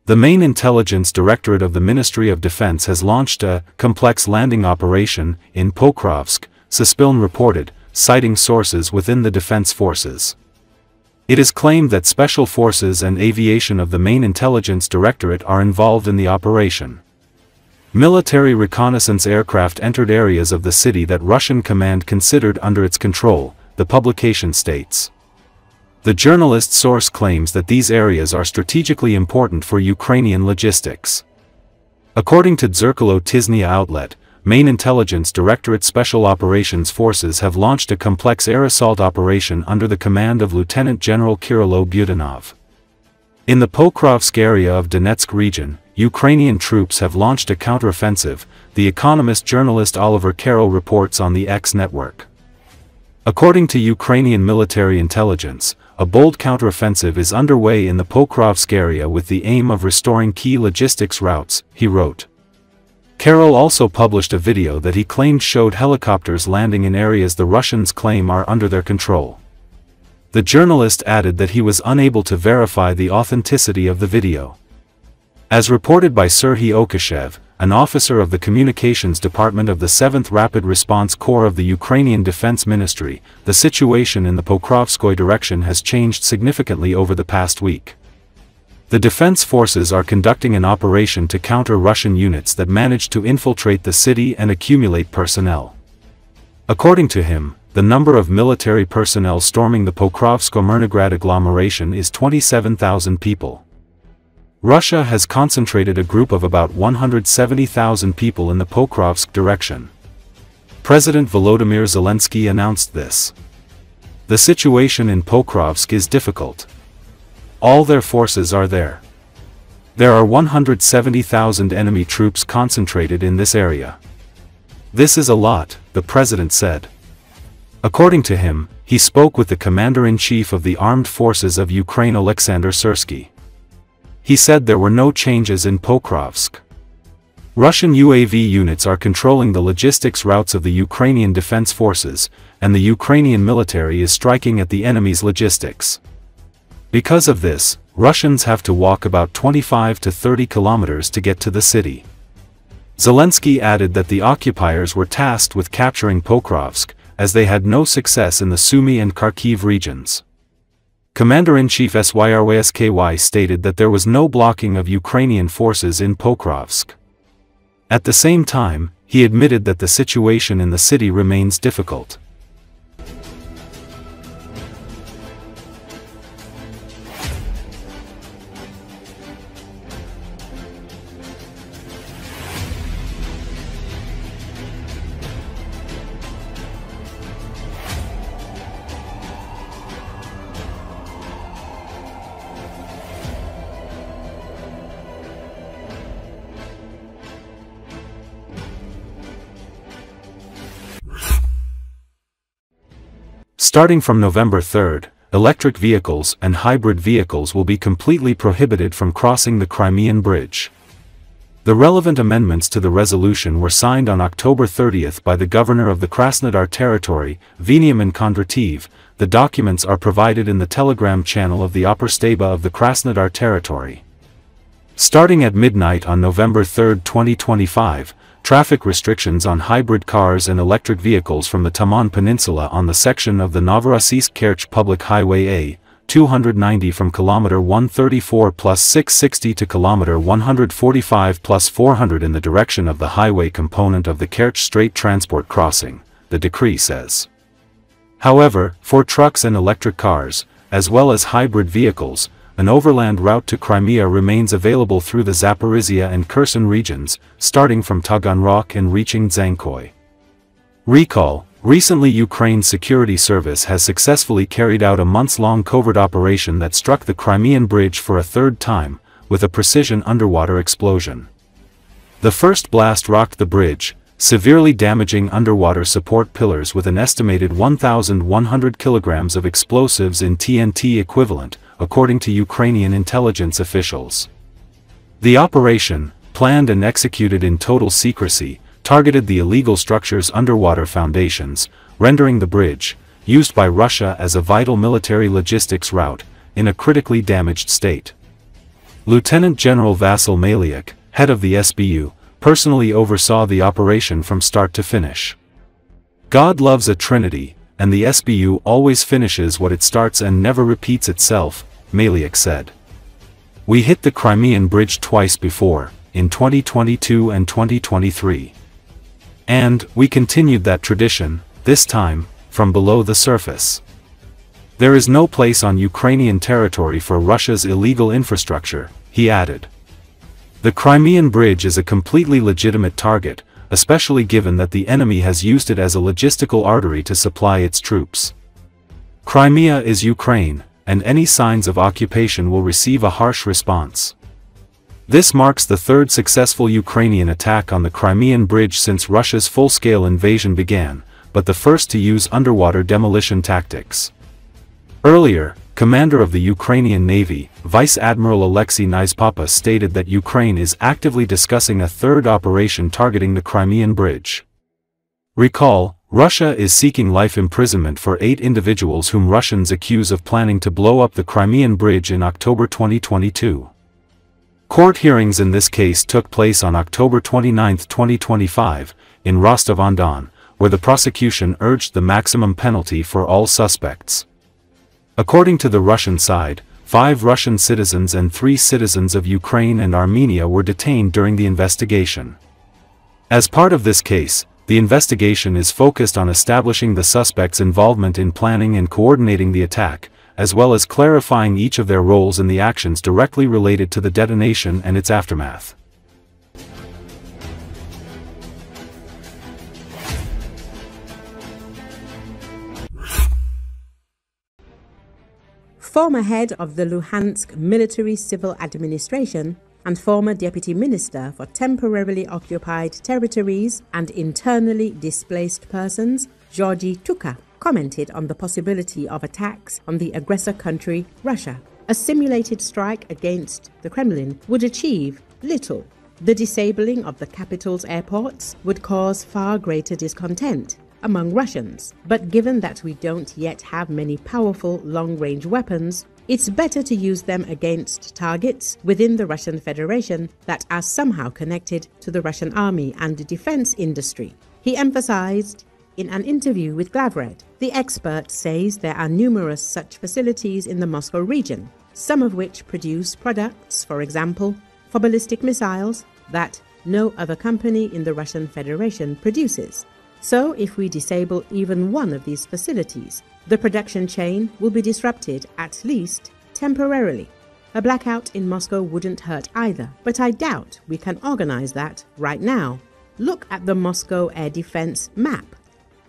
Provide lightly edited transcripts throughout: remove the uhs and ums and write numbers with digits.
The Main Intelligence Directorate of the Ministry of Defense has launched a complex landing operation in Pokrovsk, Suspilne reported, citing sources within the defense forces. It is claimed that special forces and aviation of the Main Intelligence Directorate are involved in the operation. Military reconnaissance aircraft entered areas of the city that Russian command considered under its control, the publication states. The journalist source claims that these areas are strategically important for Ukrainian logistics. According to Dzerkalo Tyzhnia outlet, Main Intelligence Directorate Special Operations Forces have launched a complex air assault operation under the command of Lieutenant General Kyrylo Budanov. In the Pokrovsk area of Donetsk region, Ukrainian troops have launched a counteroffensive, the Economist journalist Oliver Carroll reports on the X network. According to Ukrainian military intelligence, a bold counteroffensive is underway in the Pokrovsk area with the aim of restoring key logistics routes, he wrote. Carroll also published a video that he claimed showed helicopters landing in areas the Russians claim are under their control. The journalist added that he was unable to verify the authenticity of the video. As reported by Serhiy Okashev, an officer of the Communications Department of the 7th Rapid Response Corps of the Ukrainian Defense Ministry, the situation in the Pokrovskoy direction has changed significantly over the past week. The defense forces are conducting an operation to counter Russian units that managed to infiltrate the city and accumulate personnel. According to him, the number of military personnel storming the Pokrovsko-Myrnograd agglomeration is 27,000 people. Russia has concentrated a group of about 170,000 people in the Pokrovsk direction. President Volodymyr Zelenski announced this. The situation in Pokrovsk is difficult. All their forces are there. There are 170,000 enemy troops concentrated in this area. This is a lot, the president said. According to him, he spoke with the commander-in-chief of the armed forces of Ukraine Oleksandr Syrsky. He said there were no changes in Pokrovsk. Russian UAV units are controlling the logistics routes of the Ukrainian defense forces, and the Ukrainian military is striking at the enemy's logistics. Because of this, Russians have to walk about 25 to 30 kilometers to get to the city. Zelensky added that the occupiers were tasked with capturing Pokrovsk, as they had no success in the Sumy and Kharkiv regions. Commander-in-Chief Syrsky stated that there was no blocking of Ukrainian forces in Pokrovsk. At the same time, he admitted that the situation in the city remains difficult. Starting from November 3, electric vehicles and hybrid vehicles will be completely prohibited from crossing the Crimean Bridge. The relevant amendments to the resolution were signed on October 30 by the governor of the Krasnodar territory, Veniamin Kondrativ. The documents are provided in the Telegram channel of the Operstaba of the Krasnodar territory. Starting at midnight on November 3, 2025, traffic restrictions on hybrid cars and electric vehicles from the Taman Peninsula on the section of the Novorossiysk-Kerch Public Highway A, 290 from km 134 plus 660 to km 145 plus 400 in the direction of the highway component of the Kerch Strait Transport Crossing, the decree says. However, for trucks and electric cars, as well as hybrid vehicles, an overland route to Crimea remains available through the Zaporizhia and Kherson regions, starting from Taganrog and reaching Dzerkalo. Recall, recently Ukraine's security service has successfully carried out a months-long covert operation that struck the Crimean Bridge for a third time, with a precision underwater explosion. The first blast rocked the bridge, severely damaging underwater support pillars with an estimated 1,100 kilograms of explosives in TNT equivalent, according to Ukrainian intelligence officials. The operation, planned and executed in total secrecy, targeted the illegal structure's underwater foundations, rendering the bridge, used by Russia as a vital military logistics route, in a critically damaged state. Lieutenant General Vasil Maliuk, head of the SBU, personally oversaw the operation from start to finish. God loves a trinity, and the SBU always finishes what it starts and never repeats itself, Maliuk said. We hit the Crimean Bridge twice before, in 2022 and 2023. And we continued that tradition, this time, from below the surface. There is no place on Ukrainian territory for Russia's illegal infrastructure, he added. The Crimean Bridge is a completely legitimate target, especially given that the enemy has used it as a logistical artery to supply its troops. Crimea is Ukraine, and any signs of occupation will receive a harsh response. This marks the third successful Ukrainian attack on the Crimean Bridge since Russia's full-scale invasion began, but the first to use underwater demolition tactics. Earlier, Commander of the Ukrainian Navy, Vice Admiral Alexei Nizpapa stated that Ukraine is actively discussing a third operation targeting the Crimean Bridge. Recall, Russia is seeking life imprisonment for 8 individuals whom Russians accuse of planning to blow up the Crimean Bridge in October 2022. Court hearings in this case took place on October 29, 2025, in Rostov-on-Don, where the prosecution urged the maximum penalty for all suspects. According to the Russian side, 5 Russian citizens and 3 citizens of Ukraine and Armenia were detained during the investigation. As part of this case, the investigation is focused on establishing the suspects' involvement in planning and coordinating the attack, as well as clarifying each of their roles in the actions directly related to the detonation and its aftermath. Former head of the Luhansk Military Civil Administration and former Deputy Minister for Temporarily Occupied Territories and Internally Displaced Persons, Georgy Tuka, commented on the possibility of attacks on the aggressor country, Russia. A simulated strike against the Kremlin would achieve little. The disabling of the capital's airports would cause far greater discontent among Russians, but given that we don't yet have many powerful long-range weapons, it's better to use them against targets within the Russian Federation that are somehow connected to the Russian army and defense industry. He emphasized in an interview with Glavred. The expert says there are numerous such facilities in the Moscow region, some of which produce products, for example, for ballistic missiles, that no other company in the Russian Federation produces. So if we disable even one of these facilities, the production chain will be disrupted, at least temporarily. A blackout in Moscow wouldn't hurt either, but I doubt we can organize that right now. Look at the Moscow air defense map.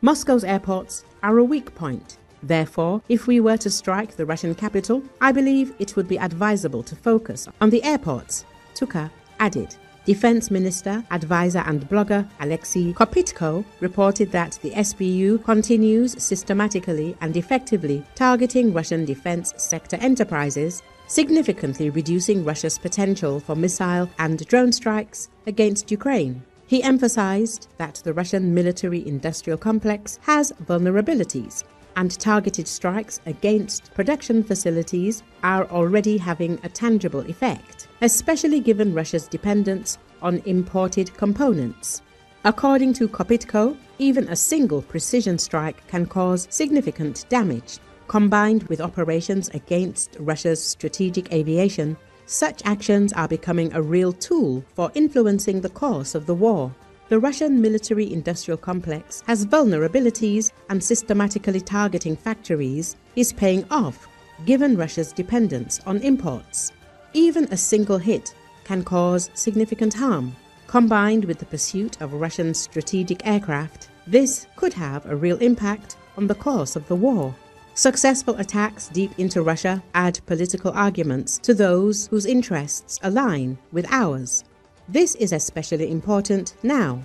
Moscow's airports are a weak point. Therefore, if we were to strike the Russian capital, I believe it would be advisable to focus on the airports, Tuka added. Defense Minister, advisor and blogger Alexei Kopytko reported that the SBU continues systematically and effectively targeting Russian defense sector enterprises, significantly reducing Russia's potential for missile and drone strikes against Ukraine. He emphasized that the Russian military-industrial complex has vulnerabilities, and targeted strikes against production facilities are already having a tangible effect, especially given Russia's dependence on imported components. According to Kopytko, even a single precision strike can cause significant damage. Combined with operations against Russia's strategic aviation, such actions are becoming a real tool for influencing the course of the war. The Russian military-industrial complex has vulnerabilities, and systematically targeting factories is paying off, given Russia's dependence on imports. Even a single hit can cause significant harm. Combined with the pursuit of Russian strategic aircraft, this could have a real impact on the course of the war. Successful attacks deep into Russia add political arguments to those whose interests align with ours. This is especially important now.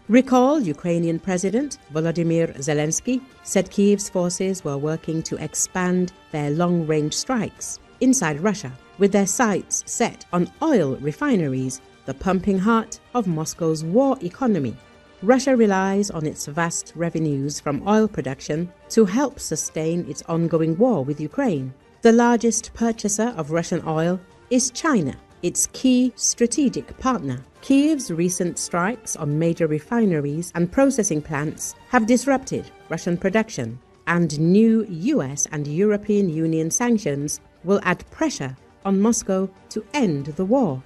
Recall Ukrainian President Volodymyr Zelenski said Kiev's forces were working to expand their long-range strikes inside Russia, with their sights set on oil refineries, the pumping heart of Moscow's war economy. Russia relies on its vast revenues from oil production to help sustain its ongoing war with Ukraine. The largest purchaser of Russian oil is China, its key strategic partner. Kyiv's recent strikes on major refineries and processing plants have disrupted Russian production, and new US and European Union sanctions will add pressure on Moscow to end the war.